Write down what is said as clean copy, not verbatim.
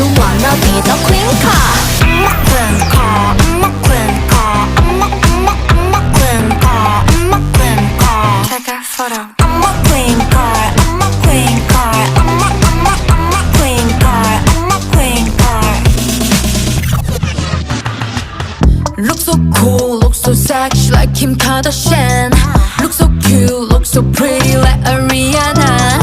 you wanna be the queen car? I'm a queen car, I'm a queen car, I'm a queen car, I'm a queen car. Take a photo. I'm a queen car, I'm a queen car, I'm a queen car, I'm a queen car. Look so cool, look so sexy like Kim Kardashian. Look so cute, look so pretty like Ariana.